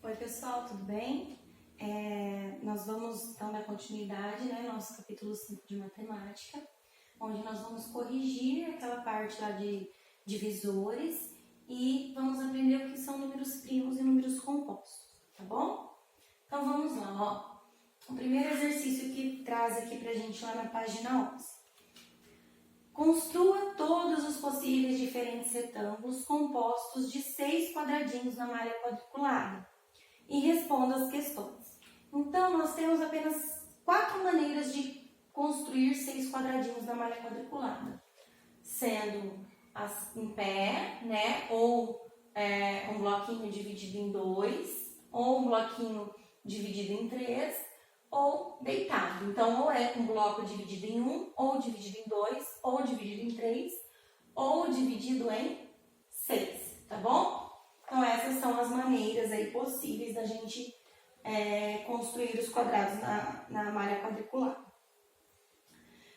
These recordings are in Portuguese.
Oi pessoal, tudo bem? Nós vamos então dar continuidade, né, no nosso capítulo 5 de matemática, onde nós vamos corrigir aquela parte lá de divisores e vamos aprender o que são números primos e números compostos, tá bom? Então vamos lá, ó. O primeiro exercício que traz aqui pra gente lá na página 11. Construa todos os possíveis diferentes retângulos compostos de 6 quadradinhos na malha quadriculada e responda as questões. Então, nós temos apenas 4 maneiras de construir 6 quadradinhos na malha quadriculada, sendo em pé, né, ou um bloquinho dividido em 2, ou um bloquinho dividido em 3, ou deitado. Então, ou é um bloco dividido em 1, ou dividido em 2, ou dividido em 3, ou dividido em 6, tá bom? Então, essas são as maneiras aí possíveis da gente construir os quadrados na malha quadriculada.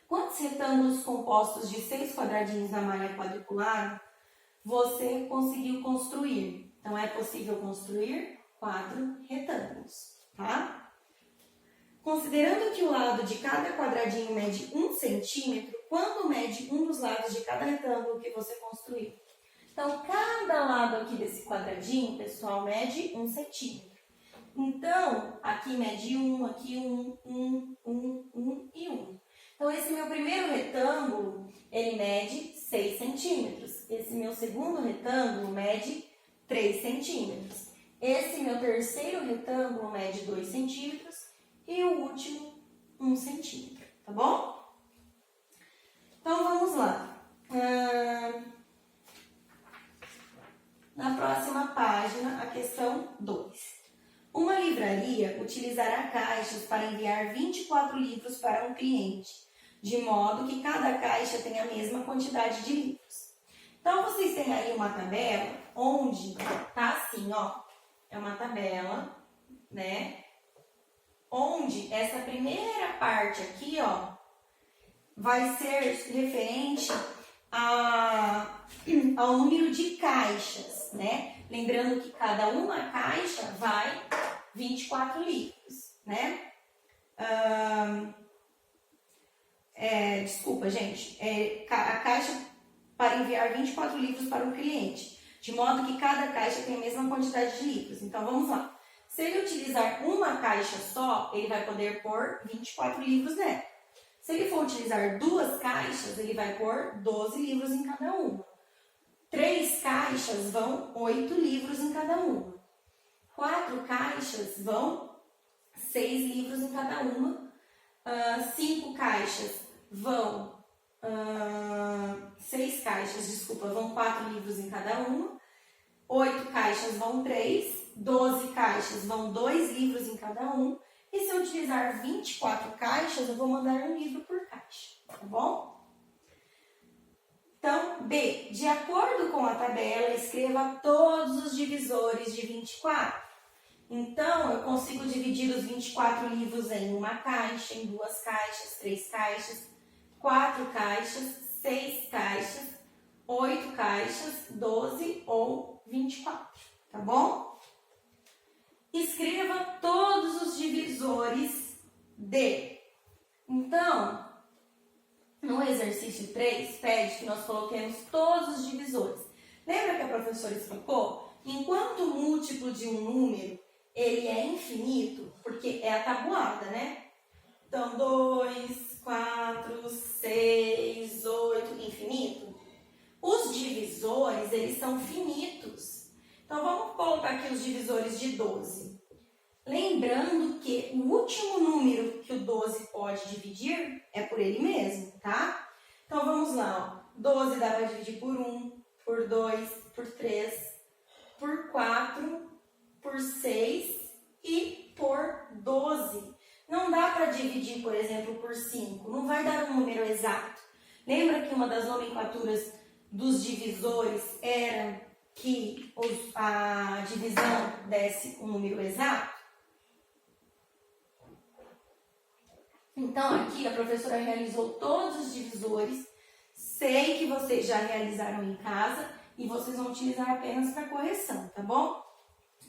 Quantos retângulos compostos de 6 quadradinhos na malha quadriculada você conseguiu construir? Então, é possível construir 4 retângulos, tá? Considerando que o lado de cada quadradinho mede 1 centímetro, quanto mede um dos lados de cada retângulo que você construiu? Então, cada lado aqui desse quadradinho, pessoal, mede 1 centímetro. Então, aqui mede 1, aqui 1 e 1. Então, esse meu primeiro retângulo, ele mede 6 centímetros. Esse meu segundo retângulo mede 3 centímetros. Esse meu terceiro retângulo mede 2 centímetros. E o último, 1 centímetro, tá bom? Então, vamos lá. Na próxima página, a questão 2. Uma livraria utilizará caixas para enviar 24 livros para um cliente, de modo que cada caixa tenha a mesma quantidade de livros. Então, vocês têm aí uma tabela onde tá assim, ó. É uma tabela, né? Onde essa primeira parte aqui, ó, vai ser referente ao número de caixas, né? Lembrando que cada uma caixa vai 24 livros, né? Desculpa, gente. A caixa para enviar 24 livros para um cliente, de modo que cada caixa tem a mesma quantidade de livros. Então, vamos lá. Se ele utilizar uma caixa só, ele vai poder pôr 24 livros nela. Se ele for utilizar 2 caixas, ele vai pôr 12 livros em cada uma. 3 caixas vão 8 livros em cada uma. 4 caixas vão 6 livros em cada uma. 5 caixas vão... 6 caixas, desculpa, vão 4 livros em cada uma. 8 caixas vão 3. 12 caixas vão 2 livros em cada um. E se eu utilizar 24 caixas, eu vou mandar um livro por caixa, tá bom? Então, B. De acordo com a tabela, escreva todos os divisores de 24. Então, eu consigo dividir os 24 livros em uma caixa, em 2 caixas, 3 caixas, 4 caixas, 6 caixas, 8 caixas, 12 ou 24, tá bom? Escreva todos os divisores de. Então, no exercício 3, pede que nós coloquemos todos os divisores. Lembra que a professora explicou? Enquanto o múltiplo de um número, ele é infinito, porque é a tabuada, né? Então, 2, 4, 6, 8, infinito. Os divisores, eles são finitos. Então, vamos colocar aqui os divisores de 12. Lembrando que o último número que o 12 pode dividir é por ele mesmo, tá? Então, vamos lá. Ó. 12 dá para dividir por 1, por 2, por 3, por 4, por 6 e por 12. Não dá para dividir, por exemplo, por 5. Não vai dar um número exato. Lembra que uma das nomenclaturas dos divisores era que a divisão desse um número exato? Então, aqui a professora realizou todos os divisores. Sei que vocês já realizaram em casa e vocês vão utilizar apenas para correção, tá bom?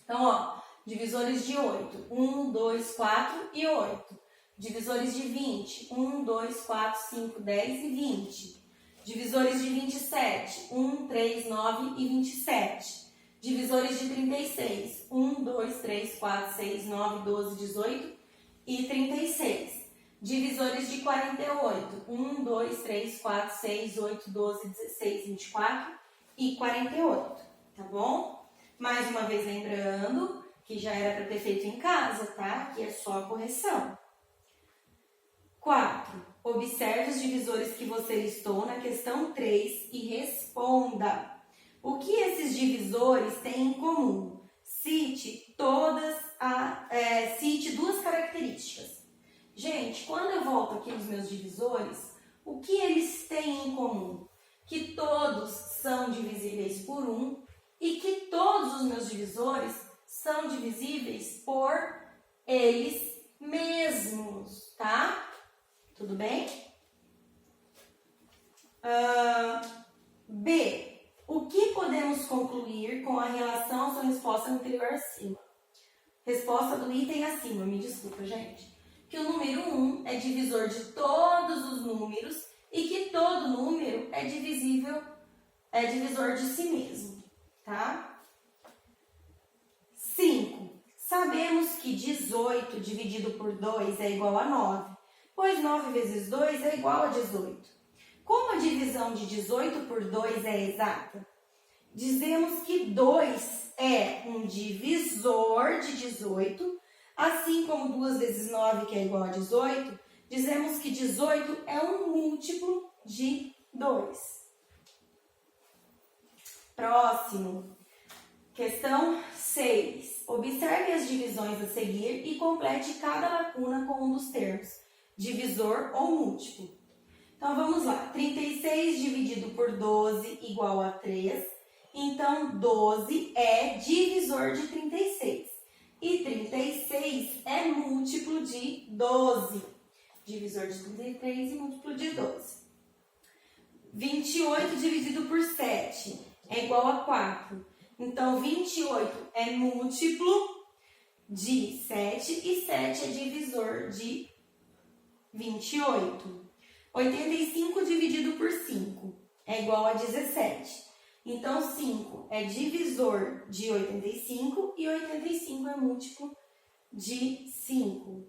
Então, ó, Divisores de 8, 1, 2, 4 e 8. Divisores de 20, 1, 2, 4, 5, 10 e 20. Divisores de 27, 1, 3, 9 e 27. Divisores de 36, 1, 2, 3, 4, 6, 9, 12, 18 e 36. Divisores de 48, 1, 2, 3, 4, 6, 8, 12, 16, 24 e 48, tá bom? Mais uma vez lembrando que já era para ter feito em casa, tá? Aqui é só a correção. 4. Observe os divisores que você listou na questão 3 e responda. O que esses divisores têm em comum? Cite duas características. Gente, quando eu volto aqui nos meus divisores, o que eles têm em comum? Que todos são divisíveis por 1 e que todos os meus divisores são divisíveis por eles mesmos, tá? Tudo bem? B. O que podemos concluir com a relação à sua resposta anterior acima? Resposta do item acima, me desculpa, gente. Que o número 1 é divisor de todos os números e que todo número é divisor de si mesmo, tá? 5. Sabemos que 18 dividido por 2 é igual a 9, pois 9 vezes 2 é igual a 18. Como a divisão de 18 por 2 é exata? Dizemos que 2 é um divisor de 18, assim como 2 vezes 9, que é igual a 18, dizemos que 18 é um múltiplo de 2. Próximo. Questão 6. Observe as divisões a seguir e complete cada lacuna com um dos termos, divisor ou múltiplo. Então, vamos lá. 36 dividido por 12 igual a 3. Então, 12 é divisor de 36. E 36 é múltiplo de 12. Divisor de 33 e múltiplo de 12. 28 dividido por 7 é igual a 4. Então, 28 é múltiplo de 7 e 7 é divisor de 28. 85 dividido por 5 é igual a 17. Então, 5 é divisor de 85 e 85 é múltiplo de 5.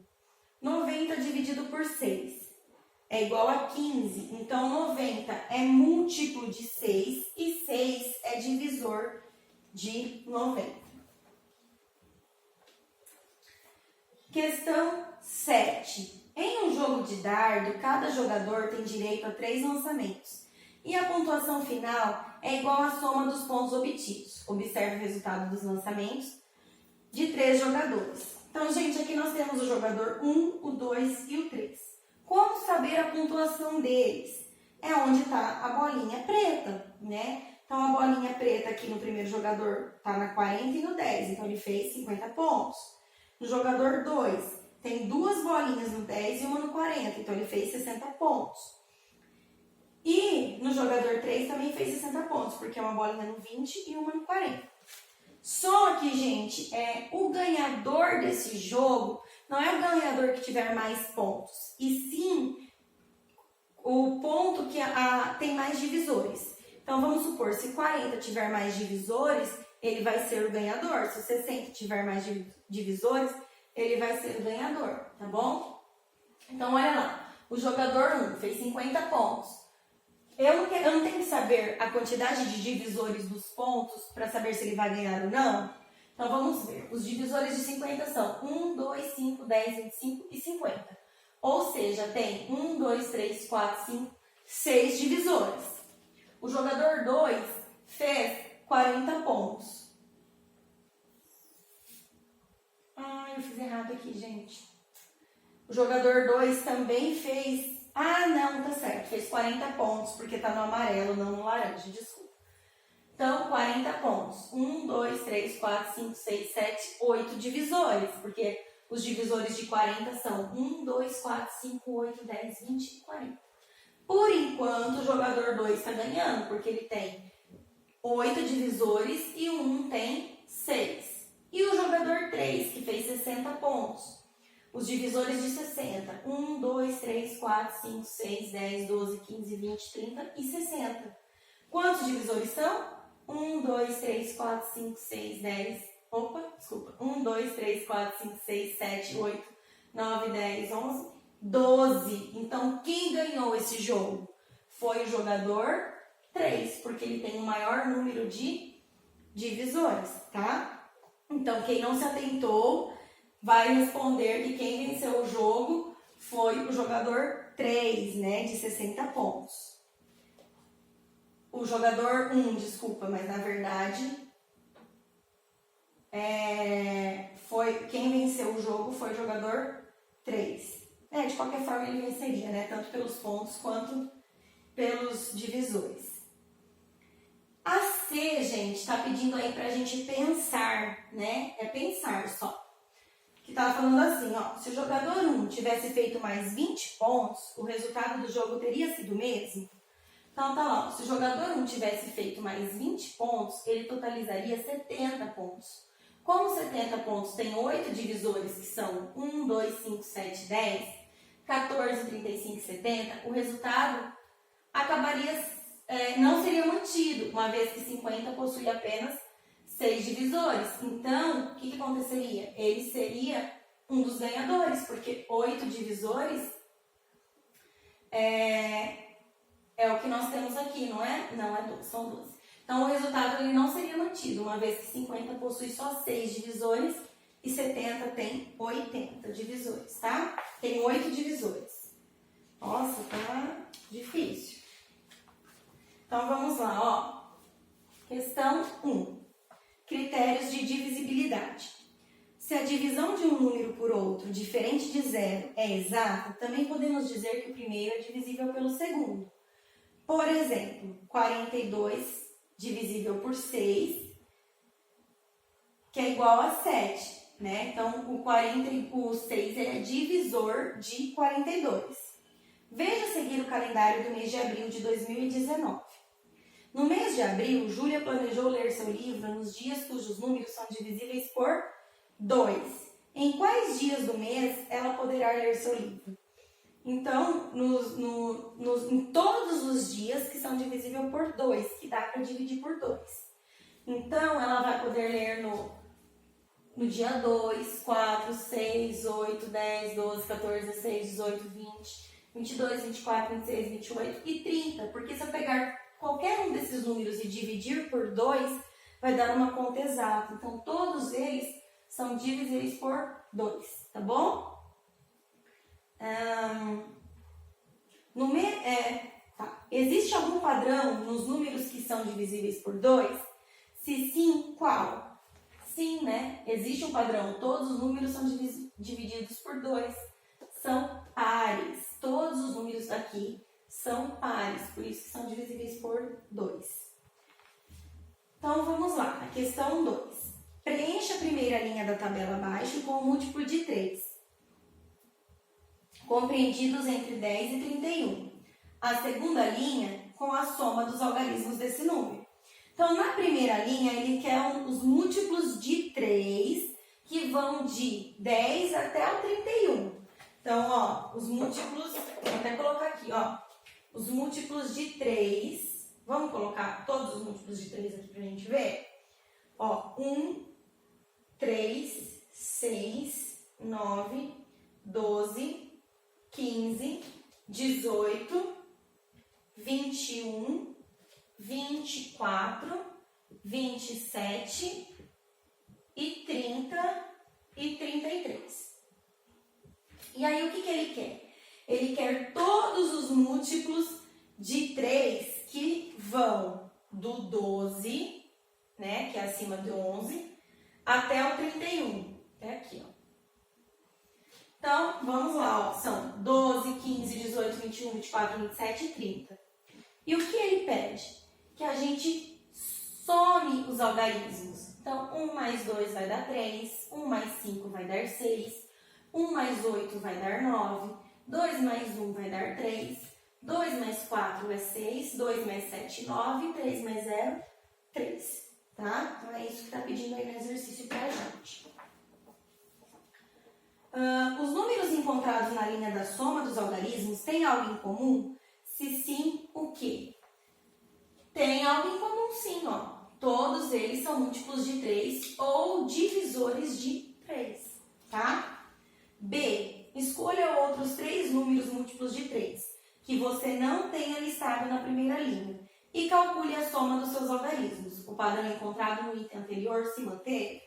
90 dividido por 6 é igual a 15. Então, 90 é múltiplo de 6 e 6 é divisor de 90. Questão 7. Em um jogo de dardo, cada jogador tem direito a 3 lançamentos. E a pontuação final é igual à soma dos pontos obtidos. Observe o resultado dos lançamentos de 3 jogadores. Então, gente, aqui nós temos o jogador 1, o 2 e o 3. Como saber a pontuação deles? É onde está a bolinha preta, né? Então, a bolinha preta aqui no primeiro jogador está na 40 e no 10. Então, ele fez 50 pontos. No jogador 2, tem 2 bolinhas no 10 e uma no 40. Então, ele fez 60 pontos. E no jogador 3 também fez 60 pontos, porque é uma bolinha no 20 e uma no 40. Só que, gente, o ganhador desse jogo não é o ganhador que tiver mais pontos, e sim o ponto que tem mais divisores. Então, vamos supor, se 40 tiver mais divisores, ele vai ser o ganhador. Se 60 tiver mais divisores, ele vai ser o ganhador, tá bom? Então, olha lá, o jogador 1 fez 50 pontos. Eu não tenho que saber a quantidade de divisores dos pontos para saber se ele vai ganhar ou não. Então, vamos ver. Os divisores de 50 são 1, 2, 5, 10, 25 e 50. Ou seja, tem 1, 2, 3, 4, 5, 6 divisores. O jogador 2 fez 40 pontos. Eu fiz errado aqui, gente. O jogador 2 também fez... não, tá certo. Fez 40 pontos, porque tá no amarelo, não no laranja, desculpa. Então, 40 pontos. 1, 2, 3, 4, 5, 6, 7, 8 divisores, porque os divisores de 40 são 1, 2, 4, 5, 8, 10, 20 e 40. Por enquanto, o jogador 2 está ganhando, porque ele tem 8 divisores e o 1 tem 6. E o jogador 3, que fez 60 pontos. Os divisores de 60. 1, 2, 3, 4, 5, 6, 10, 12, 15, 20, 30 e 60. Quantos divisores são? 1, 2, 3, 4, 5, 6, 10. Opa, desculpa. 1, 2, 3, 4, 5, 6, 7, 8, 9, 10, 11, 12. Então, quem ganhou esse jogo? Foi o jogador 3, porque ele tem o maior número de divisores, tá? Então, quem não se atentou vai responder que quem venceu o jogo foi o jogador 3, né, de 60 pontos. O jogador 1, desculpa, mas na verdade quem venceu o jogo foi o jogador 3. De qualquer forma ele venceria, né, tanto pelos pontos quanto pelos divisores. A C, gente, tá pedindo aí pra gente pensar, né? É pensar só. Que tava falando assim, ó. Se o jogador 1 tivesse feito mais 20 pontos, o resultado do jogo teria sido o mesmo? Então tá lá, ó. Se o jogador 1 tivesse feito mais 20 pontos, ele totalizaria 70 pontos. Como 70 pontos tem 8 divisores, que são 1, 2, 5, 7, 10, 14, 35 e 70, o resultado acabaria não seria mantido, uma vez que 50 possui apenas 6 divisores. Então, o que aconteceria? Ele seria um dos ganhadores, porque 8 divisores é o que nós temos aqui, não é? Não, é 12, são 12. Então, o resultado ele não seria mantido, uma vez que 50 possui só 6 divisores e 70 tem 80 divisores, tá? Tem 8 divisores. Nossa, tá difícil. Então, vamos lá, ó. Questão 1. Critérios de divisibilidade. Se a divisão de um número por outro diferente de zero é exata, também podemos dizer que o primeiro é divisível pelo segundo. Por exemplo, 42 divisível por 6, que é igual a 7, né? Então, o 6 ele é divisor de 42. Veja a seguir o calendário do mês de abril de 2019. No mês de abril, Júlia planejou ler seu livro nos dias cujos números são divisíveis por 2. Em quais dias do mês ela poderá ler seu livro? Então, em todos os dias que são divisíveis por 2, que dá para dividir por 2. Então, ela vai poder ler no dia 2, 4, 6, 8, 10, 12, 14, 16, 18, 20, 22, 24, 26, 28 e 30. Porque se eu pegar qualquer um desses números e dividir por 2, vai dar uma conta exata. Então, todos eles são divisíveis por 2, tá bom? Existe algum padrão nos números que são divisíveis por 2? Se sim, qual? Sim, né? Existe um padrão. Todos os números são divididos por 2. São pares. Todos os números daqui são pares, por isso que são divisíveis por 2. Então, vamos lá. A questão 2. Preencha a primeira linha da tabela abaixo com o múltiplo de 3, compreendidos entre 10 e 31. A segunda linha com a soma dos algarismos desse número. Então, na primeira linha, ele quer os múltiplos de 3, que vão de 10 até o 31. Então, ó, os múltiplos, vou até colocar aqui, ó. Os múltiplos de 3, vamos colocar todos os múltiplos de 3 aqui pra gente ver? Ó, 1, 3, 6, 9, 12, 15, 18, 21, 24, 27 e 30 e 33. E aí, o que ele quer? Ele quer todos os múltiplos de 3 que vão do 12, né, que é acima do 11, até o 31. Até aqui, ó. Então, vamos lá, ó. São 12, 15, 18, 21, 24, 27 e 30. E o que ele pede? Que a gente some os algarismos. Então, 1 mais 2 vai dar 3, 1 mais 5 vai dar 6, 1 mais 8 vai dar 9, 2 mais 1 vai dar 3, 2 mais 4 é 6, 2 mais 7, 9, 3 mais 0, 3. tá? Então, é isso que está pedindo aí no exercício pra gente. Os números encontrados na linha da soma dos algarismos têm algo em comum? Se sim, o quê? Tem algo em comum sim, ó. Todos eles são múltiplos de 3 ou divisores de 3, tá? B. Escolha outros 3 números múltiplos de 3 que você não tenha listado na primeira linha e calcule a soma dos seus algarismos. O padrão encontrado no item anterior se manteve?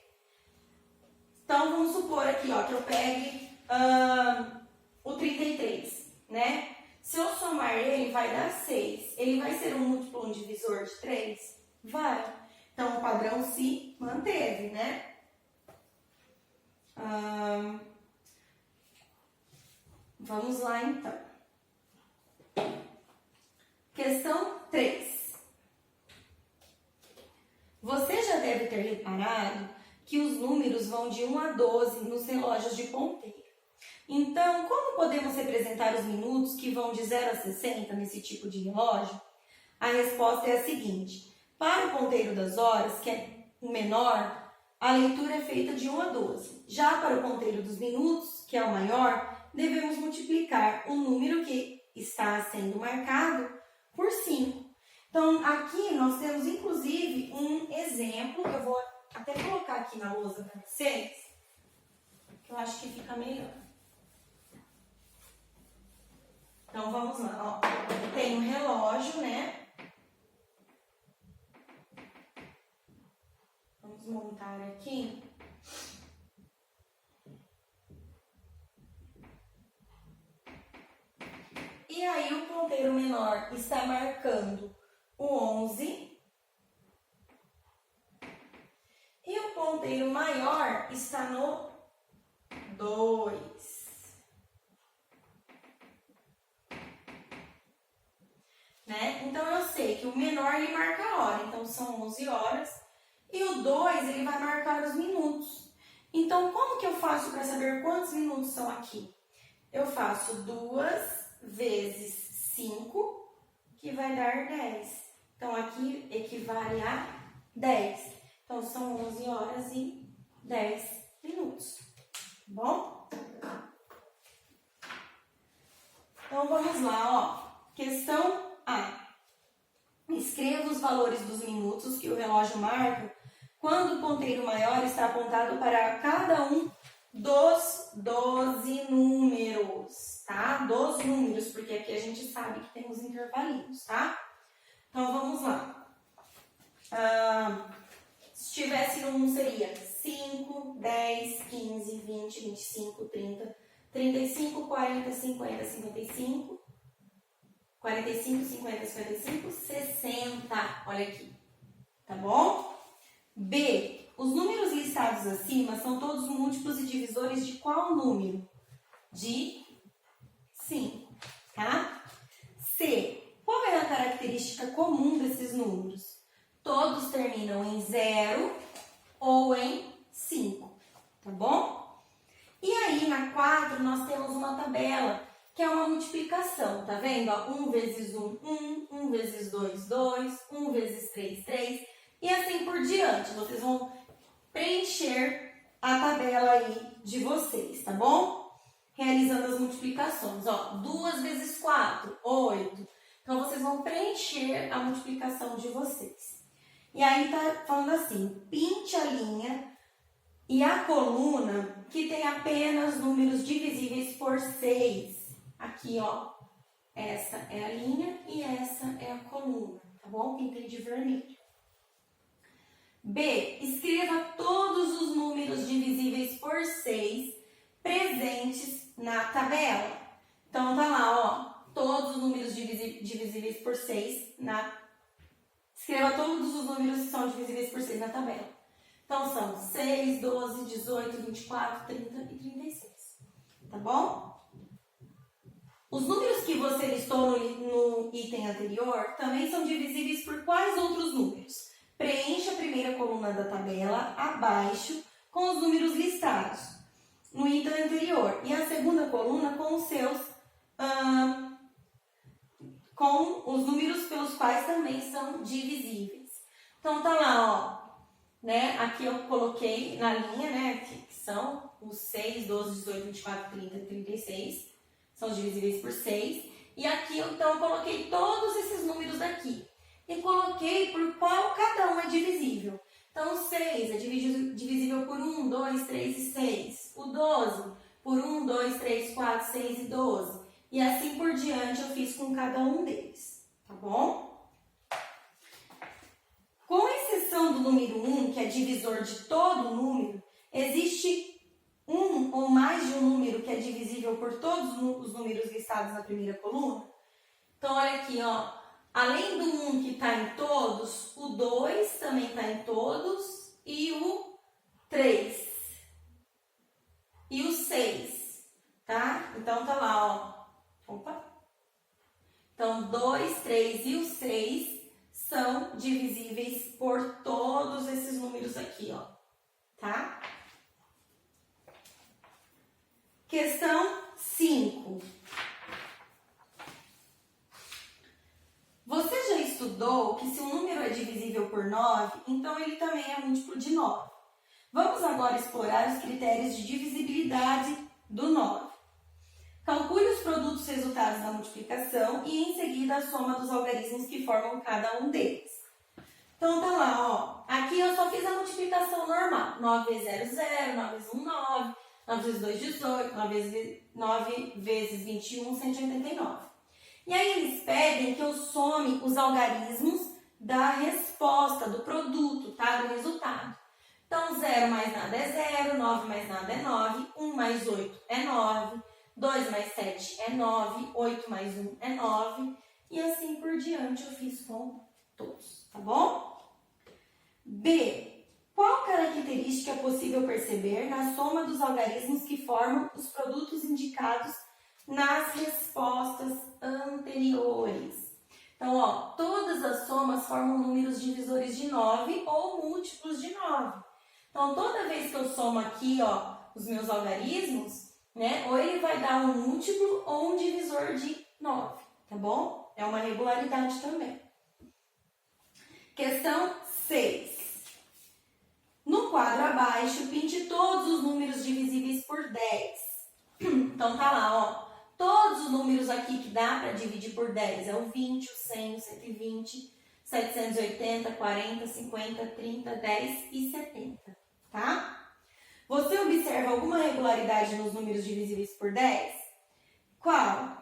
Então, vamos supor aqui, ó, que eu pegue o 33, né? Se eu somar ele, vai dar 6. Ele vai ser um múltiplo, um divisor de 3? Vai. Então, o padrão se manteve, né? Vamos lá, então. Questão 3. Você já deve ter reparado que os números vão de 1 a 12 nos relógios de ponteiro. Então, como podemos representar os minutos que vão de 0 a 60 nesse tipo de relógio? A resposta é a seguinte. Para o ponteiro das horas, que é o menor, a leitura é feita de 1 a 12. Já para o ponteiro dos minutos, que é o maior, devemos multiplicar o número que está sendo marcado por 5. Então, aqui nós temos, inclusive, um exemplo, que eu vou até colocar aqui na lousa para vocês, que eu acho que fica melhor. Então, vamos lá, ó. Tem um relógio, né? Vamos montar aqui. E aí, o ponteiro menor está marcando o 11. E o ponteiro maior está no 2. Né? Então, eu sei que o menor ele marca a hora, então são 11 horas. E o 2 ele vai marcar os minutos. Então, como que eu faço para saber quantos minutos são aqui? Eu faço 2 vezes 5, que vai dar 10. Então, aqui equivale a 10. Então, são 11 horas e 10 minutos. Tá bom? Então, vamos lá, ó. Questão A. Escreva os valores dos minutos que o relógio marca quando o ponteiro maior está apontado para cada um dos 12 números, tá? Dos números, porque aqui a gente sabe que tem os intervalinhos, tá? Então, vamos lá. Se tivesse no 1, seria 5, 10, 15, 20, 25, 30, 35, 40, 50, 55, 45, 50, 55, 60. Olha aqui. Tá bom? B. Os números listados acima são todos múltiplos e divisores de qual número? De 5, tá? C. Qual é a característica comum desses números? Todos terminam em 0 ou em 5, tá bom? E aí, na 4, nós temos uma tabela, que é uma multiplicação, tá vendo? 1 vezes 1, 1, 1 vezes 2, 2, 1 vezes 3, 3, e assim por diante. Vocês vão preencher a tabela aí de vocês, tá bom? Realizando as multiplicações, ó, 2 vezes 4, 8. Então, vocês vão preencher a multiplicação de vocês. E aí, tá falando assim, pinte a linha e a coluna que tem apenas números divisíveis por 6. Aqui, ó, essa é a linha e essa é a coluna, tá bom? Pintei de vermelho. B. Escreva todos os números divisíveis por 6 presentes na tabela. Então, tá lá, ó, todos os números divisíveis por 6 Escreva todos os números que são divisíveis por 6 na tabela. Então, são 6, 12, 18, 24, 30 e 36. Tá bom? Os números que você listou no item anterior também são divisíveis por quais outros números? Preencha a primeira coluna da tabela abaixo com os números listados no item anterior. E a segunda coluna com os seus... com os números pelos quais também são divisíveis. Então, tá lá, ó. né? Aqui eu coloquei na linha, né? Que são os 6, 12, 18, 24, 30 e 36. São os divisíveis por 6. E aqui, então, eu coloquei todos esses números daqui. E coloquei por qual cada um é divisível. Então, o 6 é divisível por 1, 2, 3 e 6. O 12 por 1, 2, 3, 4, 6 e 12. E assim por diante eu fiz com cada um deles. Tá bom? Com exceção do número 1, que é divisor de todo número, existe um ou mais de um número que é divisível por todos os números listados na primeira coluna. Então, olha aqui, ó. Além do 1 que está em todos, o 2 também está em todos e o 3. E o 6, tá? Então, tá lá, ó. Opa. Então, 2, 3 e o 6 são divisíveis por todos esses números aqui, ó. Tá? Questão 5. Você já estudou que se um número é divisível por 9, então ele também é múltiplo de 9. Vamos agora explorar os critérios de divisibilidade do 9. Calcule os produtos resultados da multiplicação e em seguida a soma dos algarismos que formam cada um deles. Então tá lá, ó. Aqui eu só fiz a multiplicação normal. 9 vezes 0, 0, 9 vezes 1, 9. 9 vezes 2, 18, 9 vezes 21, 189. E aí eles pedem que eu some os algarismos da resposta, do produto, tá? Do resultado. Então, 0 mais nada é 0, 9 mais nada é 9, 1 mais 8 é 9, 2 mais 7 é 9, 8 mais 1 é 9, e assim por diante eu fiz com todos, tá bom? B. Qual característica é possível perceber na soma dos algarismos que formam os produtos indicados nas respostas anteriores? Então, ó, todas as somas formam números divisores de 9 ou múltiplos de 9. Então, toda vez que eu somo aqui, ó, os meus algarismos, né, ou ele vai dar um múltiplo ou um divisor de 9, tá bom? É uma regularidade também. Questão 6. No quadro abaixo, pinte todos os números divisíveis por 10. Então, tá lá, ó. Todos os números aqui que dá para dividir por 10 é o 20, o 100, o 120, 780, 40, 50, 30, 10 e 70, tá? Você observa alguma regularidade nos números divisíveis por 10? Qual?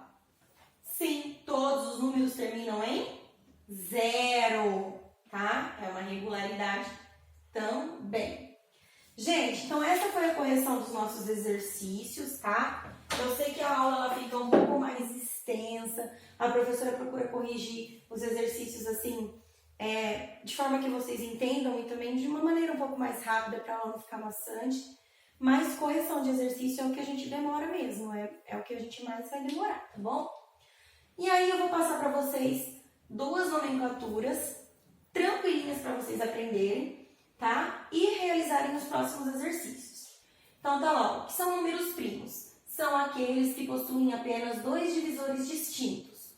Sim, todos os números terminam em 0, tá? É uma regularidade também. Gente, então essa foi a correção dos nossos exercícios, tá? Eu sei que a aula ela fica um pouco mais extensa, a professora procura corrigir os exercícios assim, de forma que vocês entendam e também de uma maneira um pouco mais rápida para a aula não ficar maçante, mas correção de exercício é o que a gente demora mesmo, é o que a gente mais vai demorar, tá bom? E aí eu vou passar para vocês duas nomenclaturas tranquilinhas para vocês aprenderem, tá? E realizarem os próximos exercícios. Então tá lá, o que são números primos? São aqueles que possuem apenas dois divisores distintos,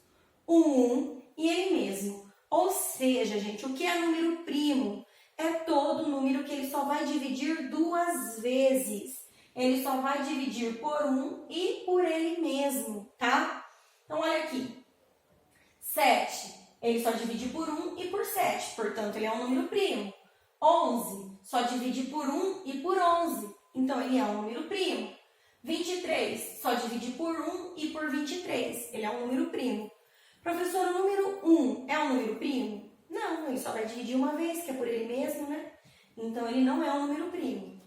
o 1 e ele mesmo. Ou seja, gente, o que é número primo? É todo número que ele só vai dividir duas vezes. Ele só vai dividir por 1 e por ele mesmo, tá? Então, olha aqui. 7, ele só divide por 1 e por 7, portanto, ele é um número primo. 11, só divide por 1 e por 11, então ele é um número primo. 23, só divide por 1 e por 23, ele é um número primo. Professor, o número 1 é um número primo? Não, ele só vai dividir uma vez, que é por ele mesmo, né? Então, ele não é um número primo.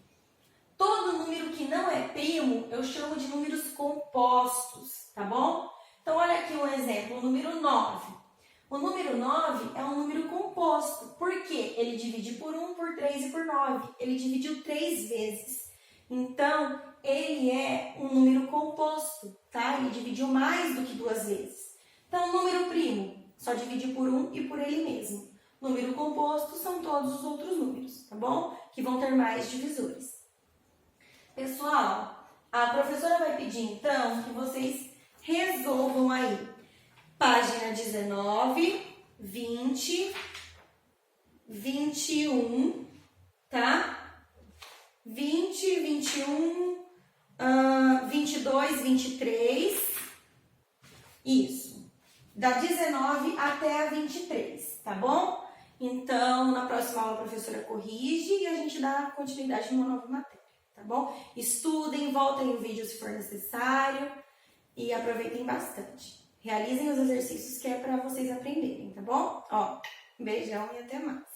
Todo número que não é primo, eu chamo de números compostos, tá bom? Então, olha aqui um exemplo, o número 9. O número 9 é um número composto. Por quê? Ele divide por 1, por 3 e por 9. Ele dividiu 3 vezes. Então, ele é um número composto, tá? Ele dividiu mais do que 2 vezes. Então, número primo só divide por 1 e por ele mesmo. Número composto são todos os outros números, tá bom? Que vão ter mais divisores. Pessoal, a professora vai pedir, então, que vocês resolvam aí. Página 19, 20, 21 tá? 20, 21, 22, 23, isso. Da 19 até a 23, tá bom? Então, na próxima aula a professora corrige e a gente dá continuidade numa nova matéria, tá bom? Estudem, voltem o vídeo se for necessário e aproveitem bastante. Realizem os exercícios que é para vocês aprenderem, tá bom? Ó, beijão e até mais.